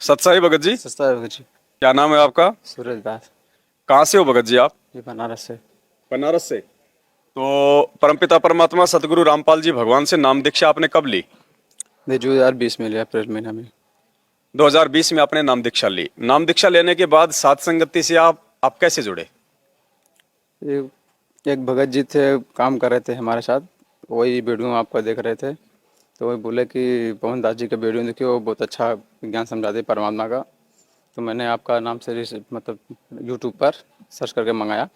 सत्साई भगत जी, सस्ता है जी। क्या नाम है आपका? सूरज दास। कहाँ से हो भगत जी आप? ये बनारस से। बनारस से। तो परमपिता परमात्मा सतगुरु रामपाल जी भगवान से नाम दीक्षा आपने कब ली? ये 2020 में लिया, अप्रैल महीना में। 2020 में आपने नाम दीक्षा ली। नाम दीक्षा लेने के बाद साध संगति से आप कैसे जुड़े? ये एक भगत जी थे, काम कर रहे थे हमारे साथ। वही वीडियो आपका देख रहे थे, तो वही बोले कि पवन दास जी का वीडियो देखिए, वो बहुत अच्छा ज्ञान समझाते परमात्मा का। तो मैंने आपका नाम से मतलब यूट्यूब पर सर्च करके मंगाया,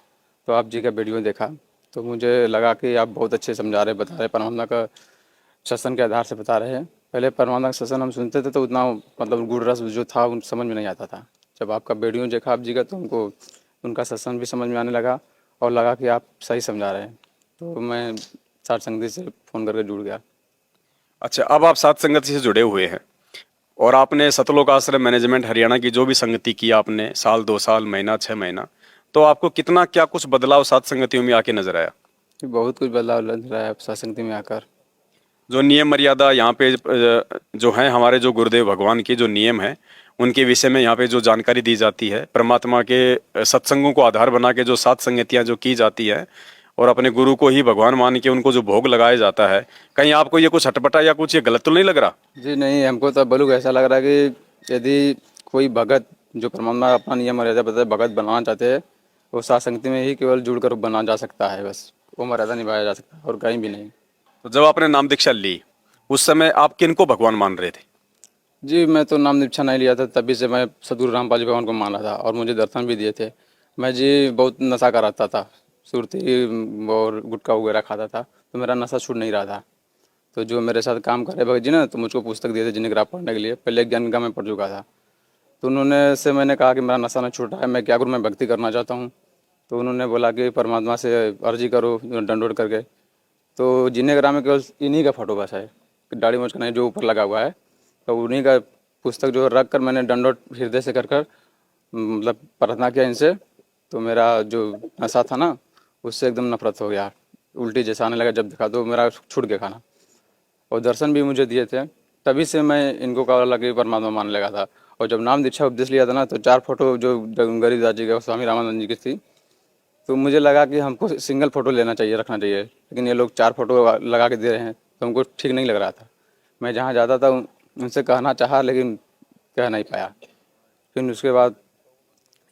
तो आप जी का वीडियो देखा। तो मुझे लगा कि आप बहुत अच्छे समझा रहे, बता रहे परमात्मा का, सत्संग के आधार से बता रहे हैं। पहले परमात्मा का सत्संग हम सुनते थे तो उतना मतलब गुण रस जो था उन समझ में नहीं आता था। जब आपका वीडियो देखा आप जी का, तो उनको उनका सत्संग भी समझ में आने लगा और लगा कि आप सही समझा रहे हैं। तो मैं साठ संगति से फ़ोन करके जुड़ गया। अच्छा, अब आप साध संगति से जुड़े हुए हैं और आपने सतलोक आश्रम मैनेजमेंट हरियाणा की जो भी संगति की आपने, साल 2 साल, महीना 6 महीना, तो आपको कितना क्या कुछ बदलाव साध संगतियों में आके नजर आया? कि बहुत कुछ बदलाव लग रहा है अब सत्संगति में आकर। जो नियम मर्यादा यहाँ पे जो है, हमारे जो गुरुदेव भगवान के जो नियम है उनके विषय में यहाँ पे जो जानकारी दी जाती है, परमात्मा के सत्संगों को आधार बना के जो सात संगतियाँ जो की जाती है और अपने गुरु को ही भगवान मान के उनको जो भोग लगाया जाता है, कहीं आपको ये कुछ हटपटा या कुछ ये गलत तो नहीं लग रहा? जी नहीं, हमको तो बलूक ऐसा लग रहा है कि यदि कोई भगत जो परमात्मा का अपना नियम मर्यादा बताए भगत बनाना चाहते हैं, वो सात संगति में ही केवल जुड़कर बना जा सकता है। बस वो मर्यादा निभाया जा सकता है और कहीं भी नहीं। तो जब आपने नाम दीक्षा ली उस समय आप किन को भगवान मान रहे थे? जी मैं तो नाम दीक्षा नहीं लिया था, तभी से मैं सदगुरु रामपाल जी भगवान को माना था और मुझे दर्शन भी दिए थे। मैं जी बहुत नशा कराता था, सुरती और गुटखा वगैरह खाता था, तो मेरा नशा छूट नहीं रहा था। तो जो मेरे साथ काम करे भगत जी ना, तो मुझको पुस्तक दिए थे जिन्हें ग्राफ पढ़ने के लिए। पहले ज्ञान गंगा में पढ़ चुका था, तो उन्होंने से मैंने कहा कि मेरा नशा नहीं छूट रहा है, मैं क्या करूँ, मैं भक्ति करना चाहता हूँ। तो उन्होंने बोला कि परमात्मा से अर्जी करो दंडोत करके। तो जिन्हें ग्राम में केवल इन्हीं का फोटो बस है, दाढ़ी मूंछ का नहीं, जो ऊपर लगा हुआ है। तो उन्हीं का पुस्तक जो रख कर मैंने दंडोत हृदय से कर कर मतलब प्रार्थना किया इनसे। तो मेरा जो नशा था ना, उससे एकदम नफरत हो गया। उल्टी जैसा आने लगा जब देखा, तो मेरा छूट गया खाना। और दर्शन भी मुझे दिए थे, तभी से मैं इनको का लगे परमात्मा मानने लगा था। और जब नाम दीक्षा उपदेश लिया था ना, तो 4 फोटो जो गरीबदास जी का, स्वामी रामानंद जी की थी। तो मुझे लगा कि हमको सिंगल फोटो लेना चाहिए, रखना चाहिए, लेकिन ये लोग 4 फोटो लगा के दे रहे हैं, तो हमको ठीक नहीं लग रहा था। मैं जहाँ जाता था उनसे कहना चाहा, लेकिन कह नहीं पाया। फिर उसके बाद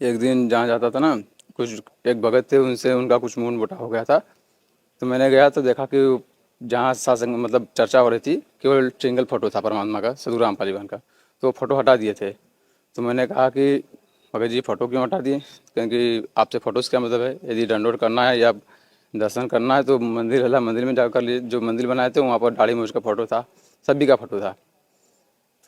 एक दिन जहाँ जाता था ना, कुछ एक भगत थे, उनसे उनका कुछ मूड मोटा हो गया था। तो मैंने गया तो देखा कि जहाँ सत्संग मतलब चर्चा हो रही थी, केवल सिंगल फोटो था परमात्मा का, सदगुरु रामपाल जी का। तो वो फोटो हटा दिए थे। तो मैंने कहा कि भगत जी फोटो क्यों हटा दिए, क्योंकि आपसे फोटो से क्या मतलब है, यदि दंडोत करना है या दर्शन करना है तो मंदिर हला मंदिर में जाकर लिए। जो मंदिर बनाए थे वहाँ पर दाढ़ी मूंछ का फोटो था, सभी का फोटो था।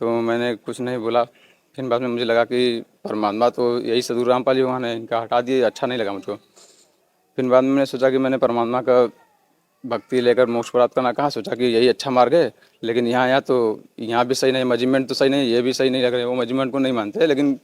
तो मैंने कुछ नहीं बोला। फिर बाद में मुझे लगा कि परमात्मा तो यही सदगुरु रामपाल जी भगवान है, इनका हटा दिए, अच्छा नहीं लगा मुझको। फिर बाद में मैंने सोचा कि मैंने परमात्मा का भक्ति लेकर मोक्ष प्राप्त करना, कहाँ सोचा कि यही अच्छा मार्ग है। लेकिन यहाँ आया तो यहाँ भी सही नहीं, मेजरमेंट तो सही नहीं, ये भी सही नहीं लग रहे। वो मेजरमेंट को नहीं मानते, लेकिन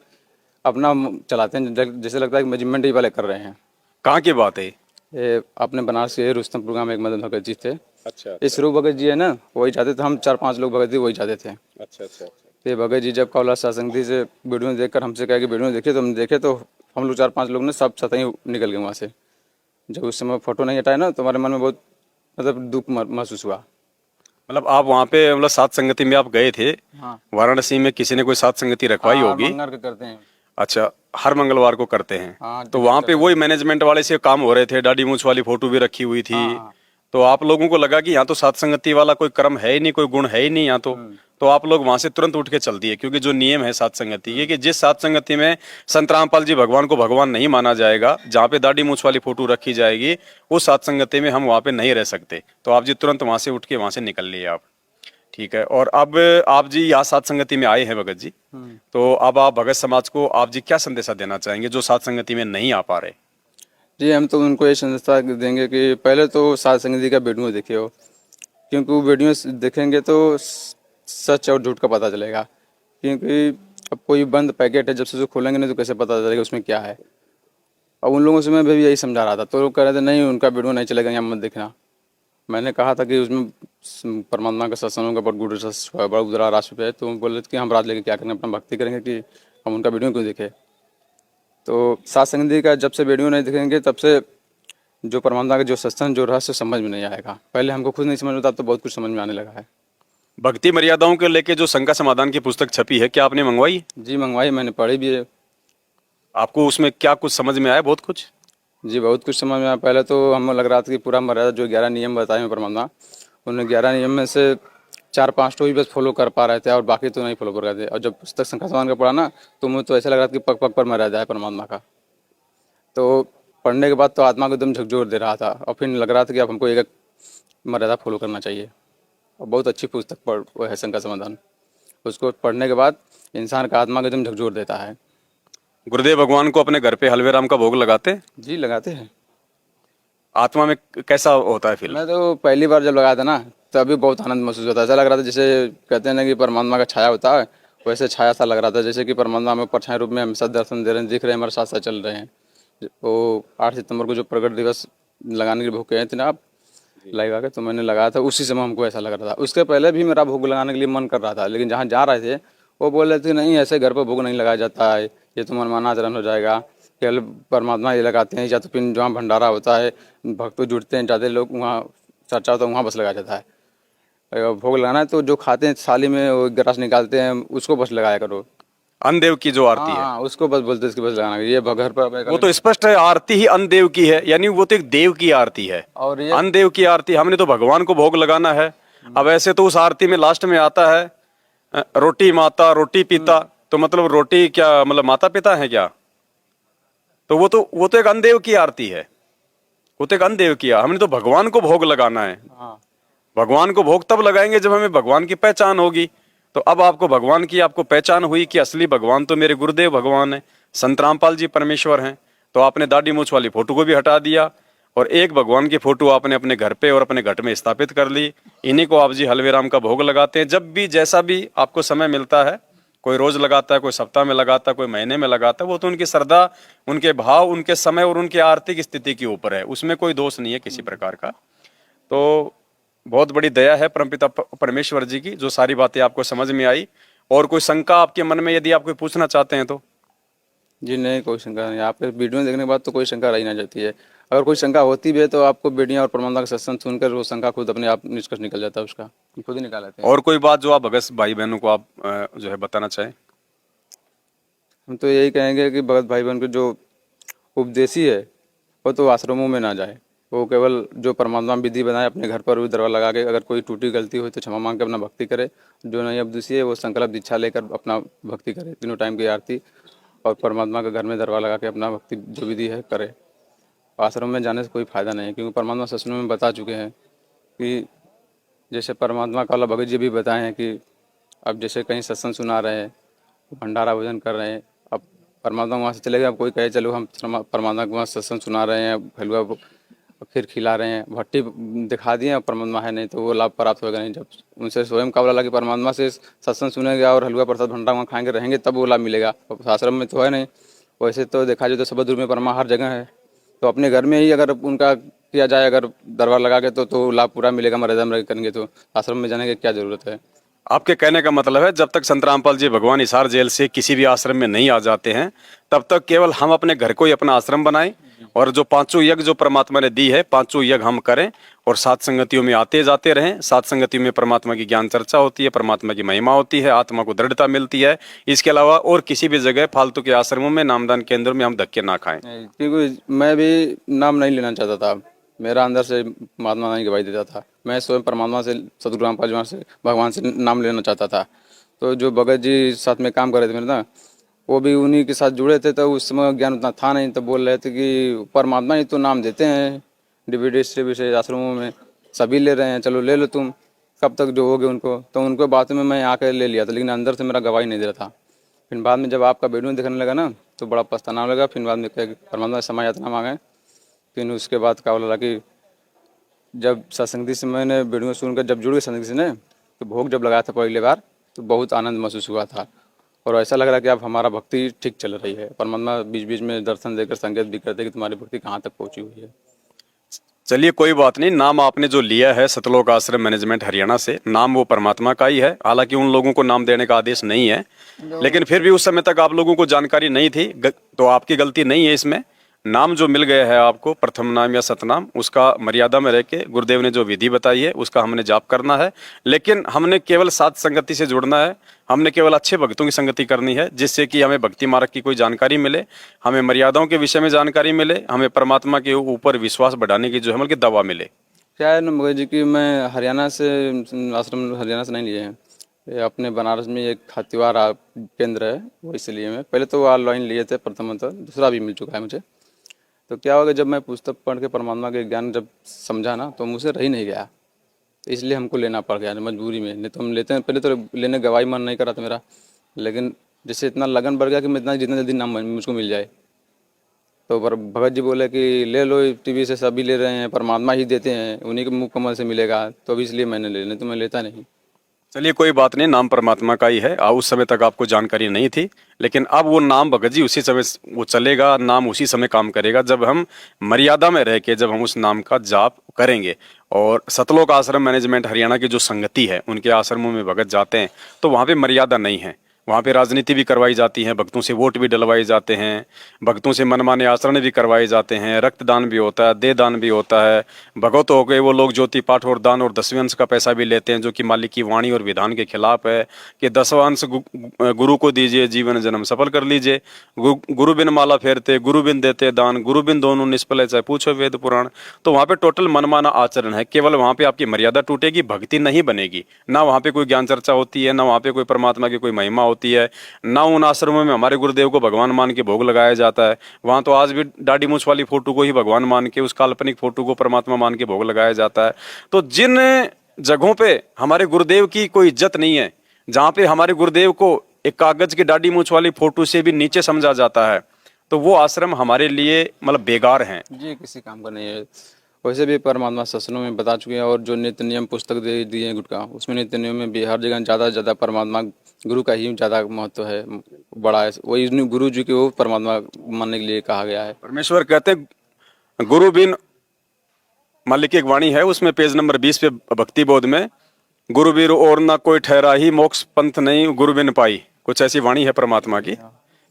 अपना चलाते हैं, जैसे लगता है कि मेजरमेंट ही वाले कर रहे हैं। कहाँ की बात है? ये अपने बनारस के रुस्तमपुर गाँव में एक मदन भगत जी थे। अच्छा ये अच्छा स्वरूप भगत जी है ना, वही चाहते थे। हम 4-5 लोग भगत जी वही चाहते थे। अच्छा अच्छा अच्छा। तो ये भगत जी जब कौला सत्संग से वीडियो देखकर हमसे कहा कि वीडियो देखे, तो हम देखे तो हम लोग 4-5 लोग ने सब सतही निकल गए वहाँ से। जब उस समय फोटो नहीं हटाया ना, तो हमारे मन में बहुत मतलब दुख महसूस हुआ। मतलब आप वहाँ पे मतलब सात संगति में आप गए थे? हाँ वाराणसी में किसी ने कोई सात संगति रखवाई हाँ, होगी? मंगल के करते हैं। अच्छा, हर मंगलवार को करते हैं? हाँ तो टिकट वहाँ पे करते वही हैं। मैनेजमेंट वाले से काम हो रहे थे, दाढ़ी मूंछ वाली फोटो भी रखी हुई थी। हाँ हाँ। तो आप लोगों को लगा कि यहाँ तो सात संगति वाला कोई कर्म है ही नहीं, कोई गुण है ही नहीं यहाँ हम्म तो आप लोग वहां से तुरंत उठ के चल दिए, क्योंकि जो नियम है सात संगति ये कि जिस सात संगति में संत रामपाल जी भगवान को भगवान नहीं माना जाएगा, जहाँ पे दाढ़ी मूंछ वाली फोटो रखी जाएगी, उस सात संगति में हम वहाँ पे नहीं रह सकते। तो आप जी तुरंत वहां से उठ के वहां से निकल लिए आप। ठीक है। और अब आप जी यहाँ सात संगति में आए हैं भगत जी, हम्म। तो अब आप भगत समाज को आप जी क्या संदेशा देना चाहेंगे जो सात संगति में नहीं आ पा रहे? जी हम तो उनको ये संदेश देंगे कि पहले तो सात संगति का वीडियो देखिए हो, क्योंकि वो वीडियो देखेंगे तो सच और झूठ का पता चलेगा। क्योंकि अब कोई बंद पैकेट है, जब से जो खोलेंगे नहीं तो कैसे पता चलेगा उसमें क्या है। अब उन लोगों से मैं भी यही समझा रहा था, तो लोग कह रहे थे नहीं उनका वीडियो नहीं चलेगा, यहाँ मत देखना। मैंने कहा था कि उसमें परमात्मा का सत्संगों का बहुत गुड रिसर्च है, बड़ा उजला राशि पे है। तो वो बोले थे कि हम रात लेके क्या करेंगे, अपना भक्ति करेंगे कि हम उनका वीडियो क्यों देखें। तो सात संगति का जब से वीडियो नहीं देखेंगे तब से जो परमात्मा का जो सत्संग जो रहस्य समझ में नहीं आएगा। पहले हमको खुद नहीं समझ में आता, अब तो बहुत कुछ समझ में आने लगा है। भक्ति मर्यादाओं के लेके जो शंका समाधान की पुस्तक छपी है, क्या आपने मंगवाई? जी मंगवाई, मैंने पढ़ी भी है। आपको उसमें क्या कुछ समझ में आया? बहुत कुछ। जी बहुत कुछ समझ में आया। पहले तो हमें लग रहा था कि पूरा मर्यादा जो 11 नियम बताए हैं परमात्मा, उन 11 नियम में से 4-5 तो ही बस फॉलो कर पा रहे थे और बाकी तो नहीं फॉलो कर रहे थे। और जब पुस्तक शंकर समाधान का पढ़ा ना, तो मुझे तो ऐसा लग रहा था कि पग पग पर मर्यादा है परमात्मा का। तो पढ़ने के बाद तो आत्मा को एकदम झकझोर दे रहा था और फिर लग रहा था कि अब हमको एक मर्यादा फॉलो करना चाहिए। और बहुत अच्छी पुस्तक पढ़ वो है शंकर समाधान। उसको पढ़ने के बाद इंसान का आत्मा को एकदम झकझोर देता है। गुरुदेव भगवान को अपने घर पे हलवे राम का भोग लगाते हैं? जी लगाते हैं। आत्मा में कैसा होता है फील? मैं तो पहली बार जब लगाया था ना, तभी बहुत आनंद महसूस होता है। ऐसा लग रहा था जैसे कहते हैं ना कि परमात्मा का छाया होता है, वैसे छाया सा लग रहा था, जैसे कि परमात्मा हमें परछाई रूप में हमेशा दर्शन दे रहे हैं, दिख रहे हैं, हमारे साथ साथ चल रहे हैं। वो 8 सितंबर को जो प्रगट दिवस लगाने के भोग कहे थे ना आप, लगा के तो मैंने लगाया था, उसी समय हमको ऐसा लग रहा था। उसके पहले भी मेरा भोग लगाने के लिए मन कर रहा था, लेकिन जहाँ जा रहे थे वो बोल रहे थे नहीं ऐसे घर पर भोग नहीं लगाया जाता है, ये तो मनमाना आचरण हो जाएगा। केवल परमात्मा ये लगाते हैं, या तो फिर जहाँ भंडारा होता है, भक्त जुड़ते हैं ज़्यादा लोग, वहाँ चर्चा होता है, वहाँ बस लगाया जाता है। अगर भोग लगाना है तो जो खाते हैं थाली में वो ग्रास निकालते हैं, उसको बस लगाया करो। अन्नदेव की जो आरती हाँ है, हाँ, उसको बस बोलते हैं, इसके बस लगाना, ये घर पर वो तो स्पष्ट है, आरती ही अन्नदेव की है, यानी वो तो एक देव की आरती है। और ये अन्नदेव की आरती, हमने तो भगवान को भोग लगाना है। अब ऐसे तो उस आरती में लास्ट में आता है रोटी माता रोटी पिता, तो मतलब रोटी क्या मतलब माता पिता है क्या? तो वो तो एक अन्नदेव की आरती है, वो तो एक अन्नदेव की हमने तो भगवान को भोग लगाना है। हाँ भगवान को भोग तब लगाएंगे जब हमें भगवान की पहचान होगी। तो अब आपको भगवान की आपको पहचान हुई कि असली भगवान तो मेरे गुरुदेव भगवान है, संत रामपाल जी परमेश्वर हैं। तो आपने दाढ़ी मूछ वाली फोटो को भी हटा दिया और एक भगवान की फोटो आपने अपने घर पे और अपने घट में स्थापित कर ली। इन्हीं को आप जी हलवे राम का भोग लगाते हैं। जब भी जैसा भी आपको समय मिलता है, कोई रोज लगाता है, कोई सप्ताह में लगाता है, कोई महीने में लगाता है, वो तो उनकी श्रद्धा, उनके भाव, उनके समय और उनकी आर्थिक स्थिति के ऊपर है, उसमें कोई दोष नहीं है किसी प्रकार का। तो बहुत बड़ी दया है परमपिता परमेश्वर जी की, जो सारी बातें आपको समझ में आई। और कोई शंका आपके मन में यदि आप कोई पूछना चाहते हैं तो? जी नहीं, कोई शंका नहीं। आपके वीडियो देखने के बाद तो कोई शंका रही ना जाती है। अगर कोई शंका होती भी है तो आपको वीडियो और परमात्मा का सत्संग सुनकर वो शंका खुद अपने आप निष्कर्ष निकल जाता है, उसका खुद ही निकाल लेते हैं। और कोई बात जो आप भगत भाई बहनों को आप जो है बताना चाहें? हम तो यही कहेंगे कि भगत भाई बहन को जो उपदेशी है वो तो आश्रमों में ना जाए, वो केवल जो परमात्मा विधि बनाए अपने घर पर भी दरबार लगा के, अगर कोई टूटी गलती हो तो क्षमा मांग के अपना भक्ति करे। जो नहीं उपदेशी है वो संकल्प दीक्षा लेकर अपना भक्ति करे, तीनों टाइम की आरती और परमात्मा के घर में दरबार लगा के अपना भक्ति जो विधि है करे। आश्रम में जाने से कोई फायदा नहीं है, क्योंकि परमात्मा सत्संग में बता चुके हैं कि जैसे परमात्मा का भगत जी भी बताए हैं कि अब जैसे कहीं सत्संग सुना रहे हैं, भंडारा भोजन कर रहे हैं, अब परमात्मा वहाँ से चले गए, अब कोई कहे चलो हम परमात्मा के वहाँ सत्संग सुना रहे हैं, हलवा खीर खिला रहे हैं, भट्टी दिखा दिए, परमात्मा है नहीं, तो वो लाभ प्राप्त होगा नहीं। जब उनसे स्वयं का बोला कि परमात्मा से सत्संग सुनेगा और हलवा प्रसाद भंडारा वहाँ खाएंगे रहेंगे तब वो लाभ मिलेगा। आश्रम में तो है नहीं। वैसे तो देखा जाए तो सबद में परमा हर जगह है, तो अपने घर में ही अगर उनका किया जाए, अगर दरबार लगा के तो लाभ पूरा मिलेगा। मर्यादा में करेंगे तो आश्रम में जाने की क्या जरूरत है? आपके कहने का मतलब है जब तक संत रामपाल जी भगवान हिसार जेल से किसी भी आश्रम में नहीं आ जाते हैं, तब तक केवल हम अपने घर को ही अपना आश्रम बनाएं और जो पांचों यज्ञ जो परमात्मा ने दी है, पांचों यज्ञ हम करें और सात संगतियों में आते जाते रहें। सात संगतियों में परमात्मा की ज्ञान चर्चा होती है, परमात्मा की महिमा होती है, आत्मा को दृढ़ता मिलती है। इसके अलावा और किसी भी जगह फालतू के आश्रमों में, नामदान केंद्रों में हम धक्के ना खाएं। क्योंकि मैं भी नाम नहीं लेना चाहता था, मेरा अंदर से महात्मा नहीं गवाही देता था। मैं स्वयं परमात्मा से, सतगुरु रामपाल जी से, भगवान से नाम लेना चाहता था। तो जो भगत जी साथ में काम कर रहे थे मेरे ना, वो भी उन्हीं के साथ जुड़े थे, तो उस समय ज्ञान उतना था नहीं, तो बोल रहे थे कि परमात्मा ही तो नाम देते हैं डिस्ट्रीब्यूशन आश्रमों में, सभी ले रहे हैं, चलो ले लो तुम, कब तक जो होगे उनको। तो उनको बात में मैं आकर ले लिया था, लेकिन अंदर से मेरा गवाही नहीं दे रहा था। फिर बाद में जब आपका वीडियो देखने लगा ना, तो बड़ा पछताना लगा। फिर बाद में परमात्मा समय यातना मांगे। फिर उसके बाद क्या बोला कि जब सत्संगी से मैंने वीडियो सुनकर जब जुड़ गए सत्संगी से ने, तो भोग जब लगाया था पहली बार, तो बहुत आनंद महसूस हुआ था और ऐसा लग रहा कि अब हमारा भक्ति ठीक चल रही है। परमात्मा बीच बीच में दर्शन देकर संकेत भी करते कि तुम्हारी भक्ति कहाँ तक पहुँची हुई है। चलिए कोई बात नहीं, नाम आपने जो लिया है सतलोक आश्रम मैनेजमेंट हरियाणा से, नाम वो परमात्मा का ही है। हालांकि उन लोगों को नाम देने का आदेश नहीं है, लेकिन फिर भी उस समय तक आप लोगों को जानकारी नहीं थी, तो आपकी गलती नहीं है इसमें। नाम जो मिल गया है आपको, प्रथम नाम या सतनाम, उसका मर्यादा में रह के गुरुदेव ने जो विधि बताई है उसका हमने जाप करना है। लेकिन हमने केवल साध संगति से जुड़ना है, हमने केवल अच्छे भक्तों की संगति करनी है, जिससे कि हमें भक्ति मार्ग की कोई जानकारी मिले, हमें मर्यादाओं के विषय में जानकारी मिले, हमें परमात्मा के ऊपर विश्वास बढ़ाने की जो है मतलब दवा मिले। क्या है ना मगर जी कि मैं हरियाणा से आश्रम हरियाणा से नहीं लिए हैं, ये अपने बनारस में एक खातिवार केंद्र है, वो इसलिए मैं पहले तो ऑनलाइन लिए थे प्रथम, तो दूसरा भी मिल चुका है मुझे। तो क्या होगा, जब मैं पुस्तक पढ़ के परमात्मा के ज्ञान जब समझा ना, तो मुझसे रह ही नहीं गया, तो इसलिए हमको लेना पड़ गया मजबूरी में। नहीं तो हम लेते हैं, पहले तो लेने गवाही मन नहीं करा था मेरा, लेकिन जैसे इतना लगन बढ़ गया कि मैं इतना जितना जल्दी नाम मुझको मिल जाए। तो पर भगत जी बोले कि ले लो, टीवी से सभी ले रहे हैं, परमात्मा ही देते हैं, उन्हीं के मुख कमल से मिलेगा, तो अभी इसलिए मैंने ले, नहीं तो मैं लेता नहीं। चलिए कोई बात नहीं, नाम परमात्मा का ही है। उस समय तक आपको जानकारी नहीं थी, लेकिन अब वो नाम भगत जी उसी समय वो चलेगा, नाम उसी समय काम करेगा जब हम मर्यादा में रह के जब हम उस नाम का जाप करेंगे। और सतलोक आश्रम मैनेजमेंट हरियाणा की जो संगति है, उनके आश्रमों में भगत जाते हैं तो वहाँ पे मर्यादा नहीं है, वहाँ पे राजनीति भी करवाई जाती है, भक्तों से वोट भी डलवाए जाते हैं, भक्तों से मनमाने आचरण भी करवाए जाते हैं, रक्तदान भी होता है, देहदान भी होता है। भगवत हो गए वो लोग ज्योति पाठ और दान और 10वें अंश का पैसा भी लेते हैं, जो कि मालिक की वाणी और विधान के खिलाफ है कि 10वां अंश गुरु को दीजिए, जीवन जन्म सफल कर लीजिए। गुरु बिन माला फेरते, गुरु बिन देते दान, गुरु बिन दोनों निष्फल है, चाहे पूछो वेद पुराण। तो वहाँ पे टोटल मनमाना आचरण है, केवल वहाँ पे आपकी मर्यादा टूटेगी, भक्ति नहीं बनेगी। ना वहाँ पे कोई ज्ञान चर्चा होती है, ना वहाँ पे कोई परमात्मा की कोई महिमा होती है, ना उन आश्रमों में हमारे गुरुदेव को भगवान मान के भोग लगाया जाता है। वहाँ तो आज भी दाढ़ी मूछ वाली फोटो को ही भगवान मान के, उस काल्पनिक फोटो को परमात्मा मान के भोग लगाया जाता है। तो जिन जगहों पे हमारे गुरुदेव की कोई इज्जत नहीं है, जहाँ पे हमारे गुरुदेव को एक कागज की दाढ़ी मूछ वाली फोटो से भी नीचे समझा जाता है, तो वो आश्रम हमारे लिए मतलब बेकार हैं जी, किसी काम का नहीं है। वैसे भी परमात्मा शास्त्रों में बता चुके हैं, और जो नित्य नियम पुस्तक दे दिए हैं गुटका, उसमें नित्य नियम में भी हर जगह ज़्यादा से ज़्यादा परमात्मा गुरु का ही ज़्यादा महत्व है, बड़ा है। वही गुरु जी के वो परमात्मा मानने के लिए कहा गया है। परमेश्वर कहते हैं गुरु बिन, मालिक की एक वाणी है उसमें पेज नंबर 20 पे भक्ति बोध में, गुरु बिन और ना कोई ठहरा ही, मोक्ष पंथ नहीं गुरु बिन पाई, कुछ ऐसी वाणी है परमात्मा की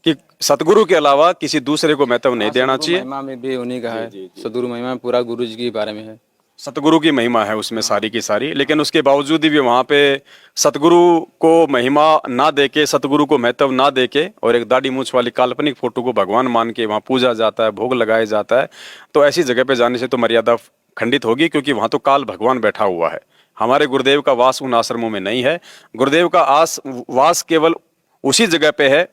कि सतगुरु के अलावा किसी दूसरे को महत्व नहीं देना चाहिए। महिमा में भी उन्हीं का है, सदगुरु महिमा में पूरा गुरु जी के बारे में है, सतगुरु की महिमा है उसमें सारी की सारी। लेकिन उसके बावजूद भी वहाँ पे सतगुरु को महिमा ना देके, सतगुरु को महत्व ना देके, और एक दाढ़ी मूछ वाली काल्पनिक फोटो को भगवान मान के वहाँ पूजा जाता है, भोग लगाया जाता है। तो ऐसी जगह पे जाने से तो मर्यादा खंडित होगी, क्योंकि वहाँ तो काल भगवान बैठा हुआ है। हमारे गुरुदेव का वास उन आश्रमों में नहीं है। गुरुदेव का वास केवल उसी जगह पे है,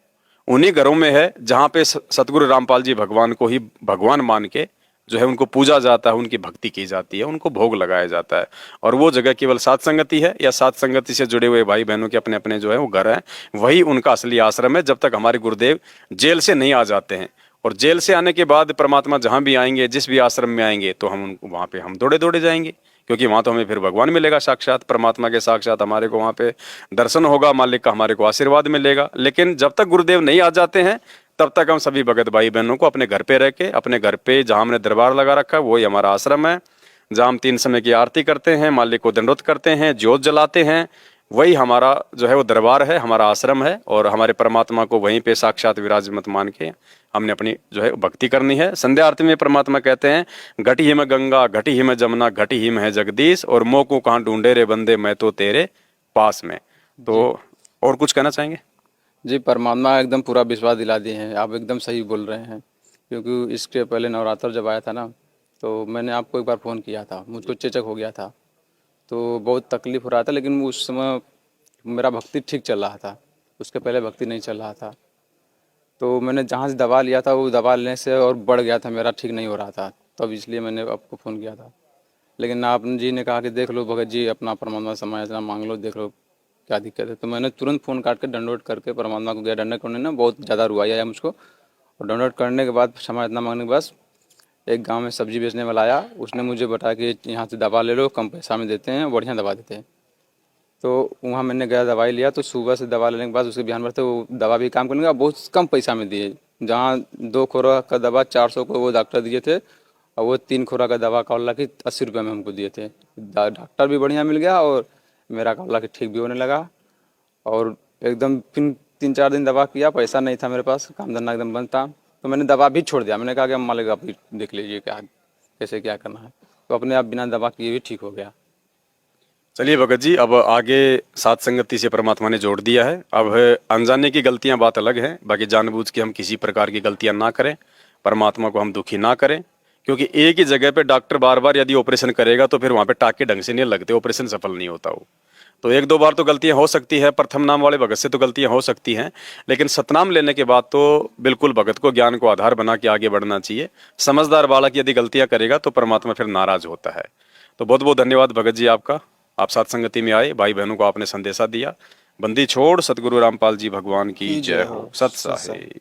उन्हीं घरों में है जहाँ पे सतगुरु रामपाल जी भगवान को ही भगवान मान के जो है उनको पूजा जाता है, उनकी भक्ति की जाती है, उनको भोग लगाया जाता है। और वो जगह केवल साध संगति है, या साध संगति से जुड़े हुए भाई बहनों के अपने अपने जो है वो घर है, वही उनका असली आश्रम है, जब तक हमारे गुरुदेव जेल से नहीं आ जाते हैं। और जेल से आने के बाद परमात्मा जहाँ भी आएंगे, जिस भी आश्रम में आएंगे, तो हम उनको वहाँ पे हम दौड़े दौड़े जाएंगे, क्योंकि वहाँ तो हमें फिर भगवान मिलेगा साक्षात, परमात्मा के साक्षात हमारे को वहाँ पे दर्शन होगा, मालिक का हमारे को आशीर्वाद मिलेगा। लेकिन जब तक गुरुदेव नहीं आ जाते हैं, तब तक हम सभी भगत भाई बहनों को अपने घर पे रह के, अपने घर पे जहाँ हमने दरबार लगा रखा है वही हमारा आश्रम है, जहाँ हम 3 समय की आरती करते हैं, मालिक को दंडवत करते हैं, ज्योत जलाते हैं, वही हमारा जो है वो दरबार है, हमारा आश्रम है। और हमारे परमात्मा को वहीं पे साक्षात विराजमान मान के हमने अपनी जो है भक्ति करनी है। संध्या आरती में परमात्मा कहते हैं, घटी ही में गंगा, घटी ही में जमुना, घटी ही में है जगदीश, और मोह को कहाँ ढूंढे रे बंदे, मैं तो तेरे पास में। तो और कुछ कहना चाहेंगे? जी, परमात्मा एकदम पूरा विश्वास दिला दिए हैं, आप एकदम सही बोल रहे हैं। क्योंकि इसके पहले नवरात्र जब आया था ना, तो मैंने आपको एक बार फ़ोन किया था, मुझको चेचक हो गया था, तो बहुत तकलीफ हो रहा था। लेकिन उस समय मेरा भक्ति ठीक चल रहा था, उसके पहले भक्ति नहीं चल रहा था। तो मैंने जहाँ से दवा लिया था, वो दवा लेने से और बढ़ गया था, मेरा ठीक नहीं हो रहा था, तब इसलिए मैंने आपको फ़ोन किया था। लेकिन आप जी ने कहा कि देख लो भगत जी, अपना परमात्मा समय इतना मांग लो, देख लो क्या दिक्कत है। तो मैंने तुरंत फ़ोन काट के डाउनलोड करके परमात्मा को गया। डाउनलोड करने ना बहुत ज़्यादा रुआई आया मुझको, और डाउनलोड करने के बाद क्षमा इतना मांगने के बाद एक गांव में सब्जी बेचने वाला आया, उसने मुझे बताया कि यहाँ से दवा ले लो, कम पैसा में देते हैं, बढ़िया दवा देते हैं। तो वहाँ मैंने गया, दवाई लिया। तो सुबह से दवा लेने के बाद उसके बिहान भरते वो दवा भी काम करने का बहुत कम पैसा में दिए। जहाँ 2 खुराक का दवा 400 को वो डॉक्टर दिए थे, और वो 3 खुराक का दवा कावला की 80 रुपये में हमको दिए थे। डॉक्टर भी बढ़िया मिल गया और मेरा कावला की ठीक भी होने लगा। और एकदम फिर 3-4 दिन दवा किया, पैसा नहीं था मेरे पास, काम धंधा एकदम बंद था, तो मैंने दवा भी छोड़ दिया। मैंने कहा कि अब मालिक आप ही देख लीजिए क्या कैसे क्या करना है, तो अपने आप बिना दवा किए भी ठीक हो गया। चलिए भगत जी, अब आगे सात संगति से परमात्मा ने जोड़ दिया है। अब अनजाने की गलतियां बात अलग है, बाकी जानबूझ के हम किसी प्रकार की गलतियां ना करें, परमात्मा को हम दुखी ना करें। क्योंकि एक ही जगह पे डॉक्टर बार बार यदि ऑपरेशन करेगा तो फिर वहां पे टाके ढंग से नहीं लगते, ऑपरेशन सफल नहीं होता वो। तो 1-2 बार तो गलतियां हो सकती है, प्रथम नाम वाले भगत से तो गलतियां हो सकती हैं, लेकिन सतनाम लेने के बाद तो बिल्कुल भगत को ज्ञान को आधार बना के आगे बढ़ना चाहिए। समझदार बालक यदि गलतियां करेगा तो परमात्मा फिर नाराज होता है। तो बहुत बहुत धन्यवाद भगत जी आपका, आप साथ संगति में आए, भाई बहनों को आपने संदेशा दिया। बंदी छोड़ सतगुरु रामपाल जी भगवान की जय हो। सत साहिब।